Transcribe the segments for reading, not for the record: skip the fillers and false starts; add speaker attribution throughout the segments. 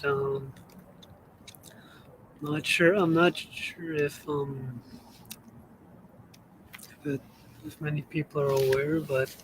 Speaker 1: right. Not sure. I'm not sure if, if many people are aware, but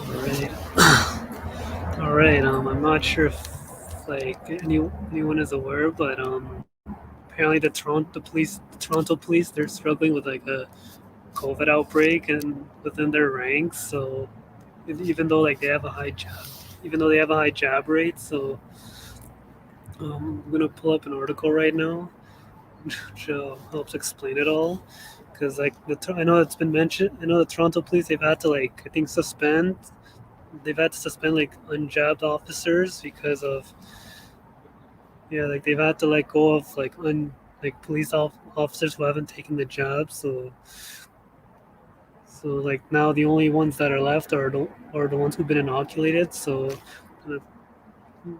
Speaker 1: all right, all right. I'm not sure if anyone is aware, but apparently the Toronto police, they're struggling with like a COVID outbreak and within their ranks. So even though like they have a high jab, even though they have a high jab rate, so I'm gonna pull up an article right now which helps explain it all. Because like I know it's been mentioned. I know the Toronto police, they've had to like I think suspend. They've had to suspend like unjabbed officers because of, yeah, like they've had to let go of like officers who haven't taken the jab. So like now the only ones that are left are the ones who've been inoculated. So, uh,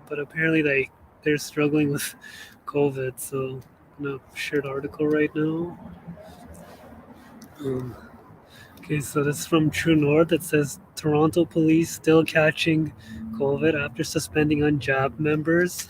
Speaker 1: but apparently they're struggling with COVID. So I'm gonna share the article right now. Um, okay, so this is from True North. It says Toronto police still catching COVID after suspending unjabbed members.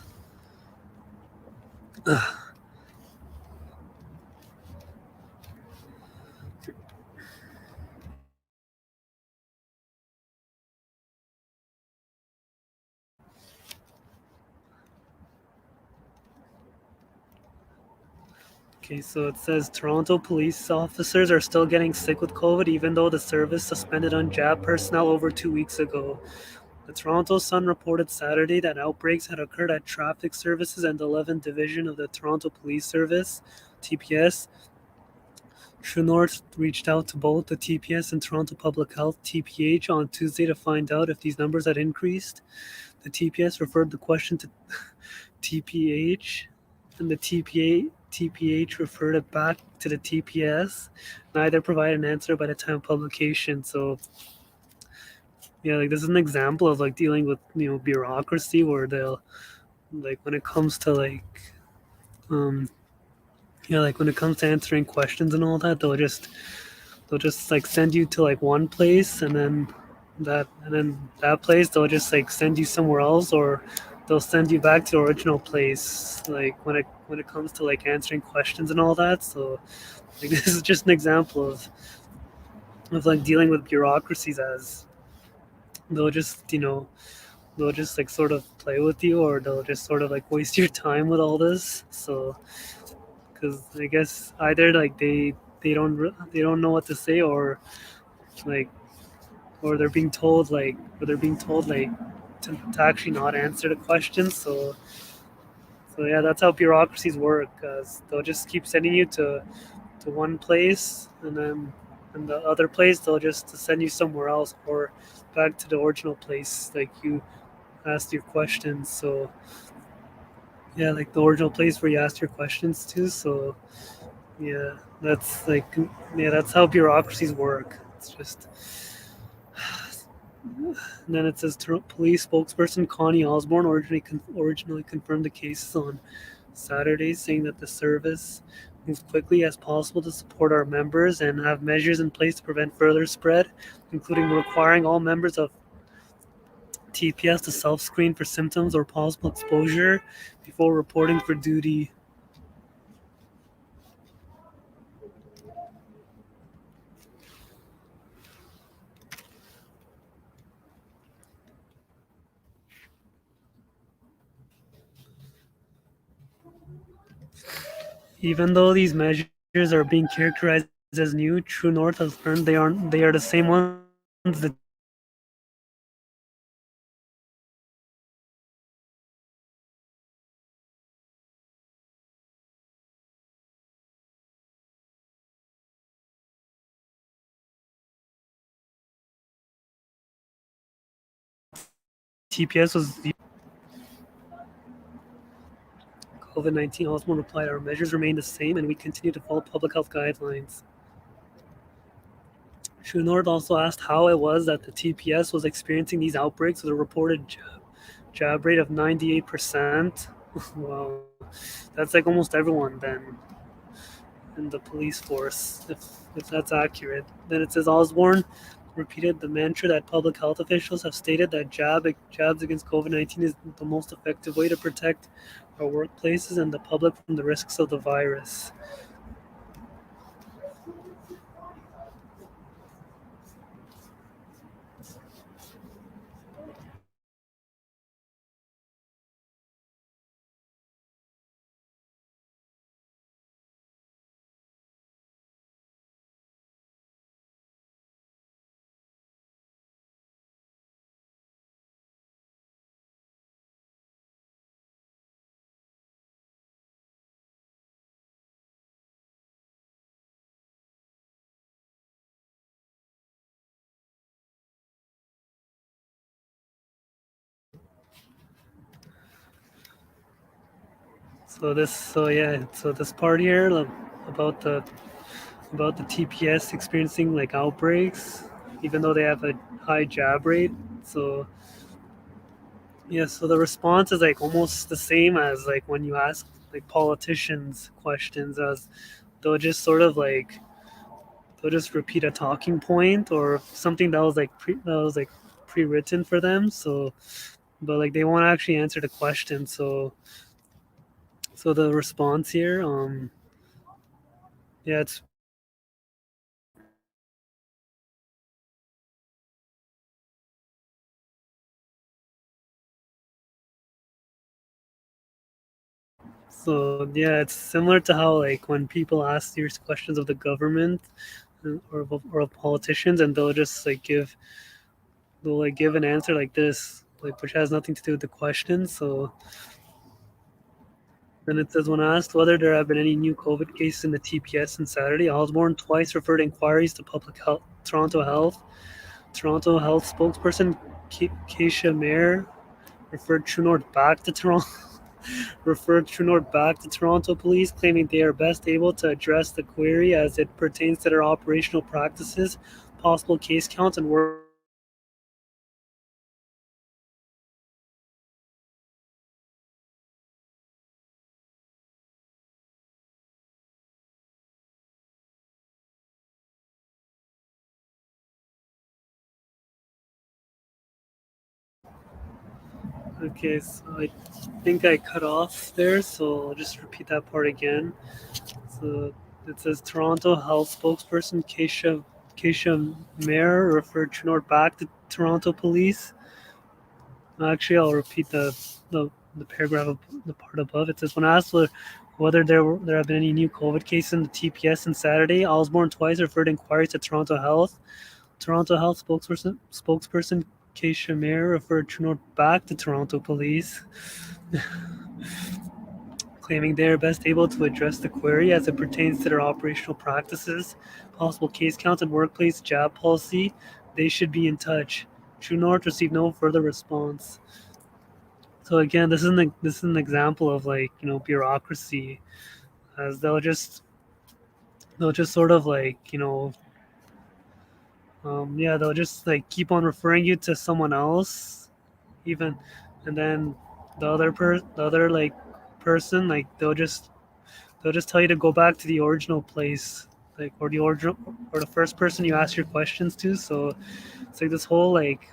Speaker 1: Okay, so it says Toronto police officers are still getting sick with COVID, even though the service suspended unjabbed personnel over 2 weeks ago. The Toronto Sun reported Saturday that outbreaks had occurred at traffic services and the 11th Division of the Toronto Police Service, TPS. True North reached out to both the TPS and Toronto Public Health, TPH, on Tuesday to find out if these numbers had increased. The TPS referred the question to TPH, and the TPH referred it back to the TPS. Neither provided an answer by the time of publication. So yeah, like this is an example of like dealing with bureaucracy where they'll like when it comes to um like when it comes to answering questions and all that, they'll just like send you to like one place, and then that place they'll just like send you somewhere else, or they'll send you back to the original place, like when it comes to like answering questions and all that. So like this is just an example of like dealing with bureaucracies, as they'll just they'll just like sort of play with you, or they'll just sort of like waste your time with all this. So because I guess either like they don't know what to say, like or they're being told to actually not answer the question. So yeah, that's how bureaucracies work. Cause they'll just keep sending you to one place, and then in the other place they'll just send you somewhere else, or back to the original place like you asked your questions. So yeah, like the original place where you asked your questions to. So yeah, that's how bureaucracies work. It's just. And then it says police spokesperson Connie Osborne originally confirmed the cases on Saturday, saying that the service moved quickly as possible to support our members and have measures in place to prevent further spread, including requiring all members of TPS to self-screen for symptoms or possible exposure before reporting for duty. Even though these measures are being characterized as new, True North has learned they are the same ones the TPS was COVID-19. Osborne replied, "Our measures remain the same, and we continue to follow public health guidelines." Schunord also asked how it was that the TPS was experiencing these outbreaks with a reported jab rate of 98%. Wow, that's like almost everyone then in the police force, if that's accurate. Then it says Osborne repeated the mantra that public health officials have stated that jabs against COVID-19 is the most effective way to protect our workplaces and the public from the risks of the virus. So this part here about the about the TPS experiencing like outbreaks, even though they have a high jab rate. So yeah, so the response is like almost the same as like when you ask like politicians questions, as they'll just sort of like they'll just repeat a talking point or something that was like pre-written for them. So, but like they won't actually answer the question. So the response here, yeah, it's it's similar to how like when people ask serious questions of the government or of politicians, and they'll like give an answer like this, like which has nothing to do with the question. So then it says, when asked whether there have been any new COVID cases in the TPS on Saturday, Osborne twice referred inquiries to public health, Toronto Health. Toronto Health spokesperson Keisha Mayer referred Trunord back to Toronto. Referred Trunord back to Toronto Police, claiming they are best able to address the query as it pertains to their operational practices, possible case counts, and work. Okay, so I think I cut off there, so I'll just repeat that part again. So it says Toronto Health spokesperson Keisha Mayer referred Trunord back to Toronto Police. Actually, I'll repeat the paragraph of the part above. It says, when asked whether there have been any new COVID cases in the TPS on Saturday, Osborne twice referred inquiries to Toronto Health. Toronto Health spokesperson Keisha Mayer referred Trunord back to Toronto Police, claiming they are best able to address the query as it pertains to their operational practices, possible case counts, and workplace jab policy. They should be in touch. Trunord received no further response. So again, this is an example of like bureaucracy, as they'll just sort of like yeah, they'll just like keep on referring you to someone else, even, and then the other like person, like they'll just tell you to go back to the original place, like or the original or the first person you ask your questions to. So it's like this whole like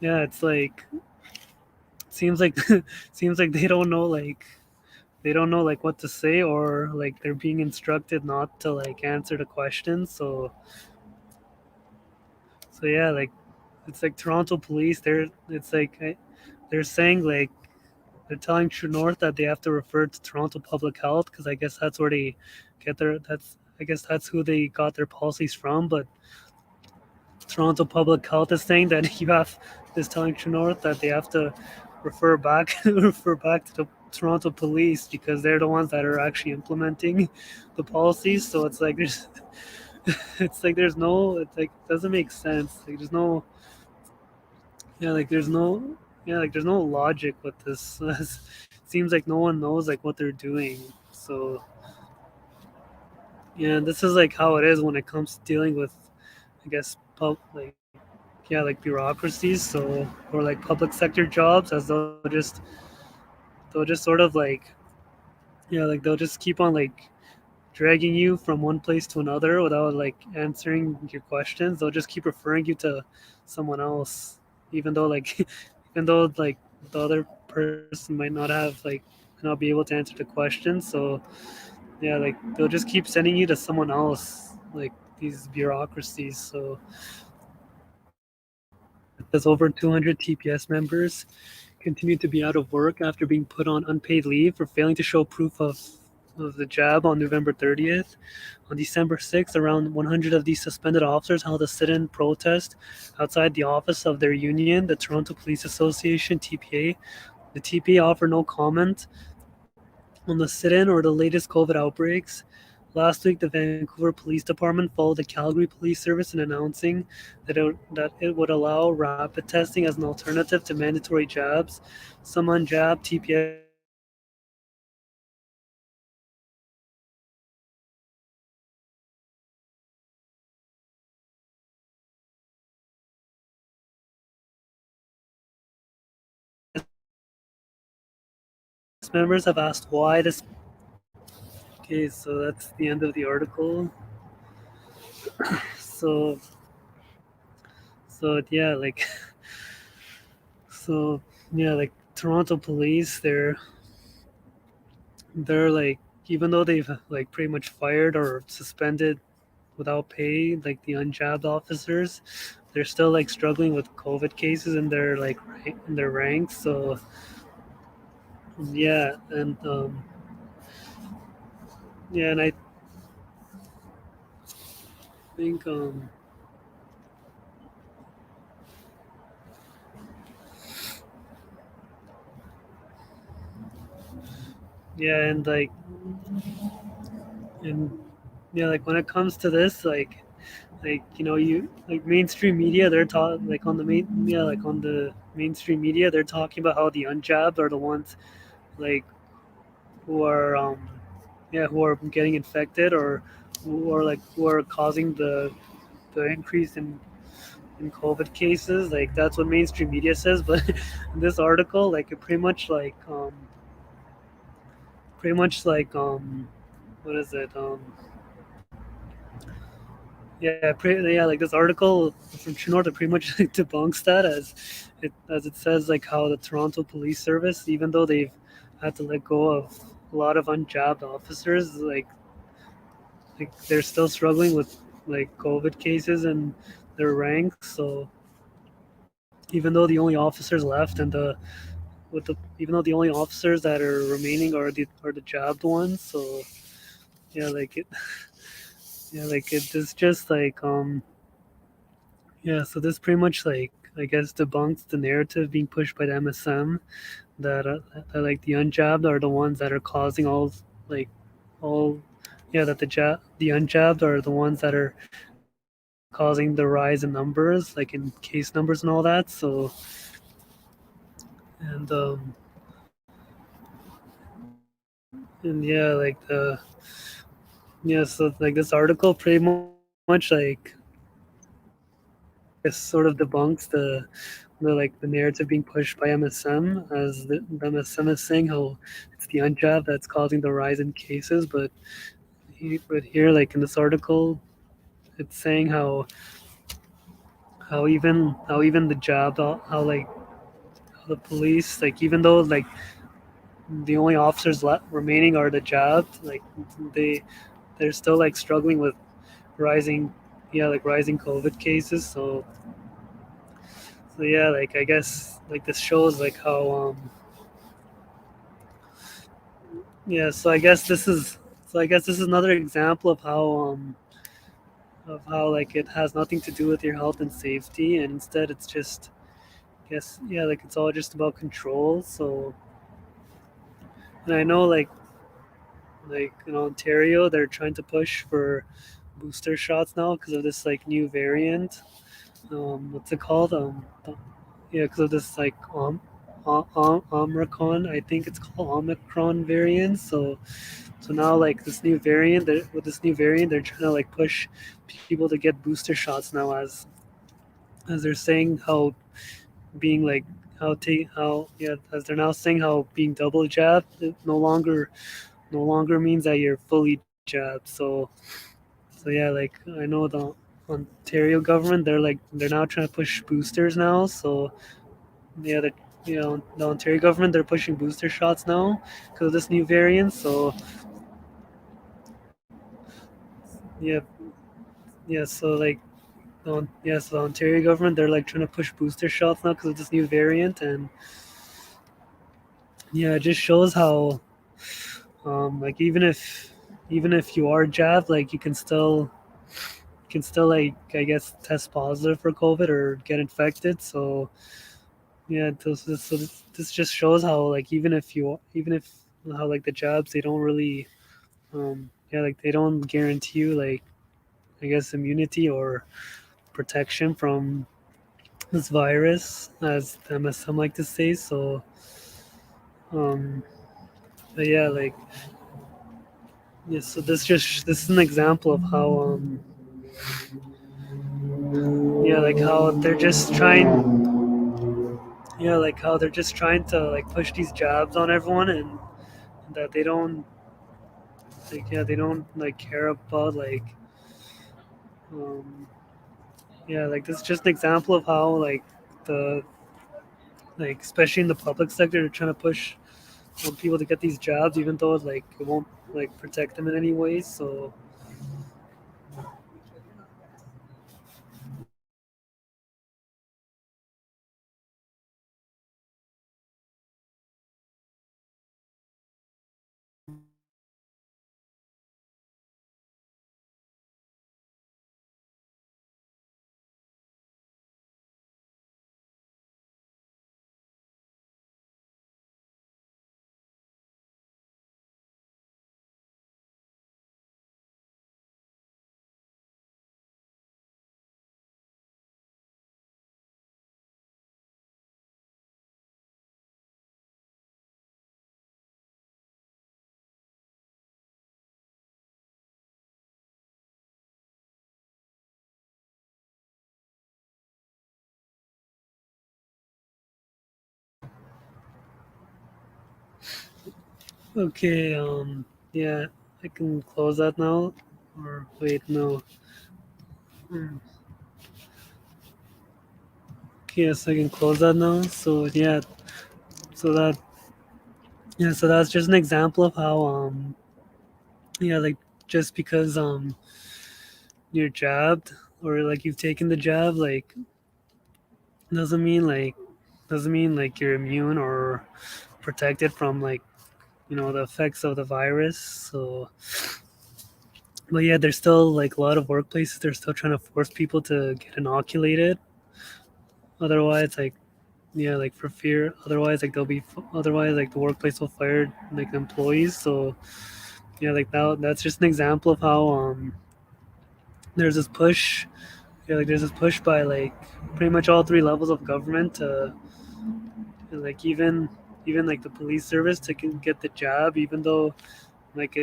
Speaker 1: yeah, it's like seems like seems like they don't know like what to say, or like they're being instructed not to like answer the question. So yeah, like it's like Toronto police, they're saying like they're telling True North that they have to refer to Toronto Public Health, because I guess that's where they get their that's I guess that's who they got their policies from. But Toronto Public Health is saying that is telling True North that they have to refer back to the Toronto police, because they're the ones that are actually implementing the policies. So it's like there's it's like there's no, it's like it doesn't make sense. Like Yeah, like there's no logic with this. It seems like no one knows like what they're doing. So yeah, this is like how it is when it comes to dealing with, I guess, like yeah, like bureaucracies. So or like public sector jobs, as they'll just sort of like yeah, like they'll just keep on like dragging you from one place to another without like answering your questions. They'll just keep referring you to someone else, even though like even though like the other person might not have like not be able to answer the question. So yeah, like they'll just keep sending you to someone else, like these bureaucracies. So there's over 200 TPS members continued to be out of work after being put on unpaid leave for failing to show proof of the jab on November 30th. On December 6th, around 100 of these suspended officers held a sit in protest outside the office of their union, the Toronto Police Association, TPA. The TPA offered no comment on the sit in or the latest COVID outbreaks. Last week, the Vancouver Police Department followed the Calgary Police Service in announcing that it would allow rapid testing as an alternative to mandatory jabs. Some unjabbed TPS members have asked why this Okay, so that's the end of the article. So yeah, like so yeah, like Toronto police, they're like even though they've like pretty much fired or suspended without pay like the unjabbed officers, they're still like struggling with COVID cases in their like in their ranks. So yeah, and yeah, and I think yeah, and yeah, like when it comes to this, like you know you like mainstream media they're taught like on the main yeah like on the mainstream media they're talking about how the unjabbed are the ones like who are yeah who are getting infected or who are causing the increase in COVID cases. Like that's what mainstream media says, but in this article like it pretty much like what is it yeah, like this article from True North, it pretty much like, debunks that as it says like how the Toronto Police Service, even though they've had to let go of a lot of unjabbed officers, like they're still struggling with like COVID cases in their ranks. So even though the only officers left and the with the even though the only officers that are remaining are the jabbed ones, so yeah, like it yeah, like it's just like yeah, so this pretty much like I guess debunks the narrative being pushed by the MSM that like the unjabbed are the ones that are causing like all yeah that the unjabbed are the ones that are causing the rise in numbers like in case numbers and all that. So and and yeah like the yeah so like this article pretty much I guess sort of debunks the like the narrative being pushed by MSM as the MSM is saying how it's the unjabbed that's causing the rise in cases, but here like in this article, it's saying how even the job how like how the police like even though like the only officers left remaining are the jabbed like they they're still like struggling with rising yeah like rising COVID cases. So yeah like I guess like this shows like how yeah, so I guess this is another example of how like it has nothing to do with your health and safety, and instead it's just I guess yeah like it's all just about control. So and I know like in Ontario they're trying to push for booster shots now because of this like new variant. What's it called? yeah, because of this like Omicron, I think it's called Omicron variant. So now like this new variant, with this new variant, they're trying to like push people to get booster shots now, as they're saying how being like how yeah, as they're now saying how being double jabbed it no longer means that you're fully jabbed. So yeah, like I know the Ontario government, they're now trying to push boosters now. So yeah, the Ontario government, they're pushing booster shots now because of this new variant. So yeah, yeah. So like so the Ontario government, they're like trying to push booster shots now because of this new variant, and yeah, it just shows how like even if you are jabbed, like you can still like I guess test positive for COVID or get infected. So yeah, this just shows how like even if how like the jobs, they don't really yeah, like they don't guarantee you like I guess immunity or protection from this virus, as MSM like to say. So um but yeah, like yeah, so this is an example of how yeah, like how they're just trying yeah, like how they're just trying to like push these jobs on everyone, and that they don't like yeah, they don't like care about like um yeah, like this is just an example of how like the like especially in the public sector, they're trying to push people to get these jobs, even though like it won't like protect them in any way. So okay, yeah, I can close that now. Or wait, no. Hmm. Okay, yes, I can close that now. So yeah, so that yeah, so that's just an example of how yeah, like just because you're jabbed or like you've taken the jab, like doesn't mean like you're immune or protected from like the effects of the virus. So but yeah, there's still like a lot of workplaces, they're still trying to force people to get inoculated. Otherwise like yeah, like for fear, otherwise like otherwise like the workplace will fire like employees. So yeah, like that's just an example of how there's this push yeah, like there's this push by like pretty much all three levels of government to like even like the police service to get the job, even though like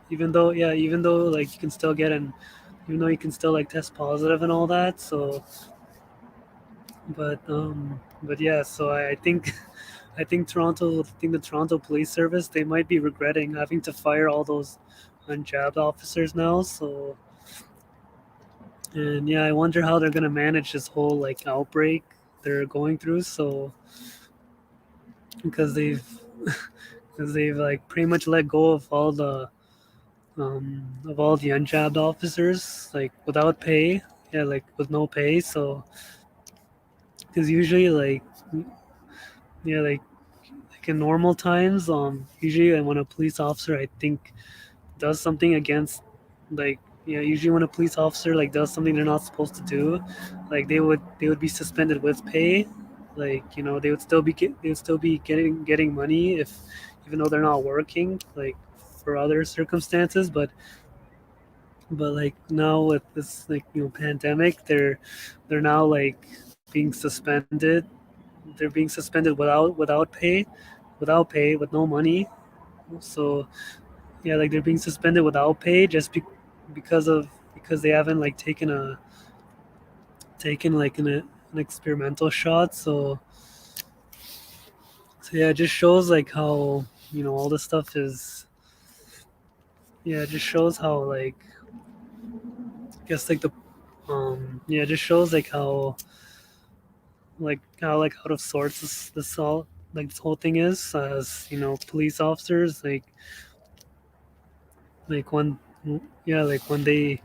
Speaker 1: even though like you can still get an even though you can still like test positive and all that. So but yeah, so I think I think the Toronto Police Service, they might be regretting having to fire all those unjabbed officers now. So and yeah, I wonder how they're gonna manage this whole like outbreak they're going through. So because they've like pretty much let go of all the unjabbed officers like without pay. Yeah, like with no pay. So because usually yeah, like in normal times, usually when a police officer, I think, does something against like yeah, usually when a police officer like does something they're not supposed to do, like they would be suspended with pay. Like they would still be getting money even though they're not working, like for other circumstances. But like now with this like pandemic, they're now like being suspended. They're being suspended without pay with no money. So yeah, like they're being suspended without pay because they haven't like taken like an experimental shot. So yeah, it just shows like how all this stuff is. Yeah, it just shows how like I guess like the yeah, it just shows like how out of sorts this whole thing is, as police officers like when yeah, like when they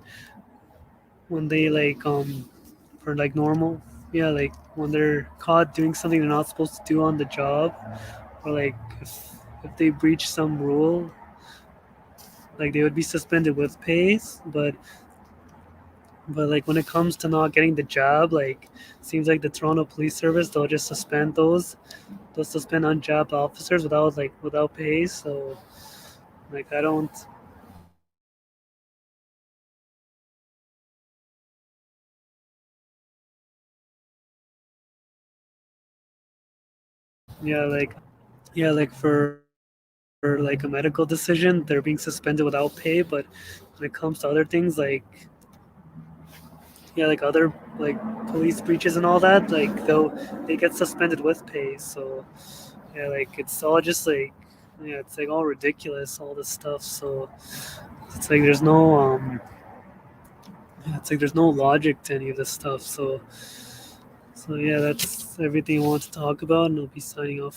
Speaker 1: for like normal, yeah, like when they're caught doing something they're not supposed to do on the job, or like if they breach some rule, like they would be suspended with pay. But like when it comes to not getting the job, like seems like the Toronto Police Service, they'll suspend unjabbed officers without pay. So like I don't. Yeah, like for like a medical decision, they're being suspended without pay. But when it comes to other things, like other like police breaches and all that, like they get suspended with pay. So yeah, like it's all just like, yeah, it's like all ridiculous, all this stuff. So it's like there's no logic to any of this stuff. So yeah, that's everything I want to talk about, and I'll be signing off now.